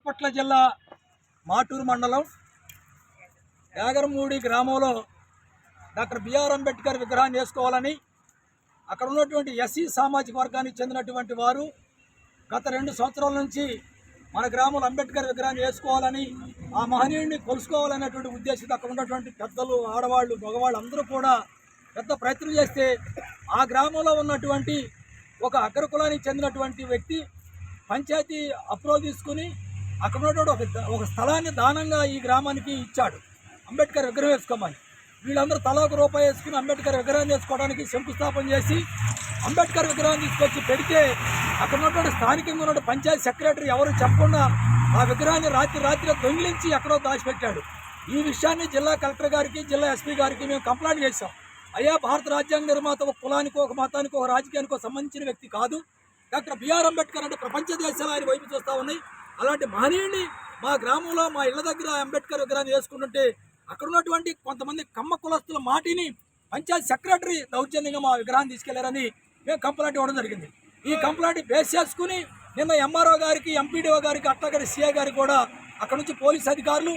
బాపట్ల జిల్లా మాటూరు మండలం యాగరమూడి గ్రామంలో డాక్టర్ బిఆర్ అంబేద్కర్ విగ్రహాన్ని వేసుకోవాలని అక్కడ ఉన్నటువంటి ఎస్సీ సామాజిక వర్గానికి చెందినటువంటి వారు గత 2 సంవత్సరాల నుంచి మన గ్రామంలో అంబేద్కర్ విగ్రహాన్ని వేసుకోవాలని ఆ మహనీయుడిని కొలుసుకోవాలనేటువంటి ఉద్దేశంతో అక్కడ ఉన్నటువంటి పెద్దలు, ఆడవాళ్ళు, మగవాళ్ళు అందరూ కూడా పెద్ద ప్రయత్నం చేస్తే ఆ గ్రామంలో ఉన్నటువంటి ఒక అగ్రకులానికి చెందినటువంటి వ్యక్తి పంచాయతీ అప్రూవల్ తీసుకుని అక్కడ ఉన్నటువంటి ఒక స్థలాన్ని దానంగా ఈ గ్రామానికి ఇచ్చాడు. అంబేద్కర్ విగ్రహం వేసుకోమని వీళ్ళందరూ తలా ఒక రూపాయి వేసుకుని అంబేద్కర్ విగ్రహం వేసుకోవడానికి శంకుస్థాపన చేసి అంబేద్కర్ విగ్రహం తీసుకొచ్చి పెడితే అక్కడ ఉన్నటువంటి స్థానికంగా ఉన్న పంచాయతీ సెక్రటరీ ఎవరు చెప్పకుండా ఆ విగ్రహాన్ని రాత్రి దొంగిలించి ఎక్కడో దాచిపెట్టాడు. ఈ విషయాన్ని జిల్లా కలెక్టర్ గారికి, జిల్లా ఎస్పీ గారికి మేము కంప్లైంట్ చేశాం. అయ్యా, భారత రాజ్యాంగ నిర్మాత ఒక కులానికి, ఒక మతానికి, ఒక రాజకీయానికి సంబంధించిన వ్యక్తి కాదు. డాక్టర్ బిఆర్ అంబేద్కర్ అంటే ప్రపంచ దేశాలు ఆయన వైపు చూస్తూ ఉన్నాయి. అలాంటి మహనీయుడిని మా గ్రామంలో మా ఇళ్ల దగ్గర అంబేద్కర్ విగ్రహాన్ని వేసుకుంటుంటే అక్కడ ఉన్నటువంటి కొంతమంది కమ్మ కులస్తుల మాటిని పంచాయతీ సెక్రటరీ దౌర్జన్యంగా మా విగ్రహాన్ని తీసుకెళ్లారని మేము కంప్లైంట్ ఇవ్వడం జరిగింది. ఈ కంప్లైంట్ బేస్ చేసుకుని నిన్న ఎంఆర్ఓ గారికి, ఎంపీడీఓ గారికి, అట్లాగే సిఐ గారికి కూడా అక్కడ నుంచి పోలీసు అధికారులు,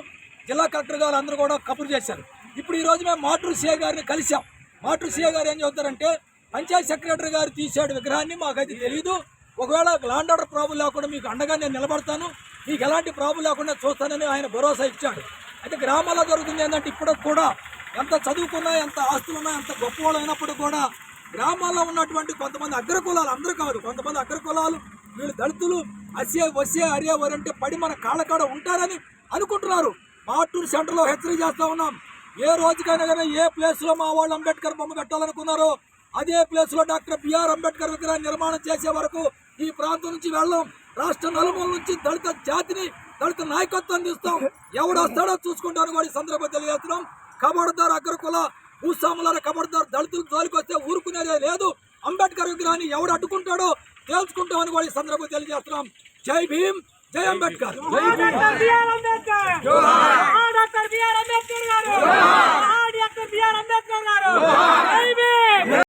జిల్లా కలెక్టర్ గారు అందరూ కూడా కబురు చేశారు. ఇప్పుడు ఈరోజు మేము మాటూరు సిఐ గారిని కలిసాం. మాటూరు సిఐ గారు ఏం చెబుతారంటే, పంచాయతీ సెక్రటరీ గారు తీసాడు విగ్రహాన్ని, మాకైతే తెలియదు. ఒకవేళ ల్యాండ్ ఆర్డర్ ప్రాబ్లం లేకుండా మీకు అండగా నేను నిలబడతాను, మీకు ఎలాంటి ప్రాబ్లం లేకుండా చూస్తానని ఆయన భరోసా ఇచ్చాడు. అయితే గ్రామాల్లో జరుగుతుంది ఏంటంటే, ఇప్పుడు కూడా ఎంత చదువుకున్నా, ఎంత ఆస్తులున్నా, ఎంత గొప్పవాళ్ళు అయినప్పుడు కూడా గ్రామాల్లో ఉన్నటువంటి కొంతమంది అగ్రకులాలు, అందరూ కాదు, కొంతమంది అగ్రకులాలు, వీళ్ళు దళితులు అసే వసే అరే వరంటే పడి మన కాళ్ళకాడ ఉంటారని అనుకుంటున్నారు. మాటూరు సెంటర్లో హెచ్చరిక చేస్తూ ఉన్నాం. ఏ రోజుకైనా కానీ ఏ ప్లేస్లో మా వాళ్ళు అంబేద్కర్ బొమ్మ పెట్టాలనుకున్నారో అదే ప్లేస్లో డాక్టర్ బిఆర్ అంబేద్కర్ విగ్రహాన్ని నిర్మాణం చేసే వరకు ఈ ప్రాంతం నుంచి వెళ్ళాం. రాష్ట్ర నలుమూల నుంచి దళిత జాతిని, దళిత నాయకత్వాన్ని ఇస్తాం. ఎవడు వస్తాడో చూసుకుంటాను కూడా ఈ సందర్భంగా తెలియజేస్తున్నాం. కబడ్దార్ అగ్రకుల భూస్వాముల కబడ్దార్ దళితులు జోలికి వస్తే ఊరుకునేదే లేదు. అంబేద్కర్ విగ్రహాన్ని ఎవడు అడ్డుకుంటాడో తేల్చుకుంటామని కూడా ఈ సందర్భంగా తెలియజేస్తున్నాం. జై భీమ్, జై అంబేద్కర్.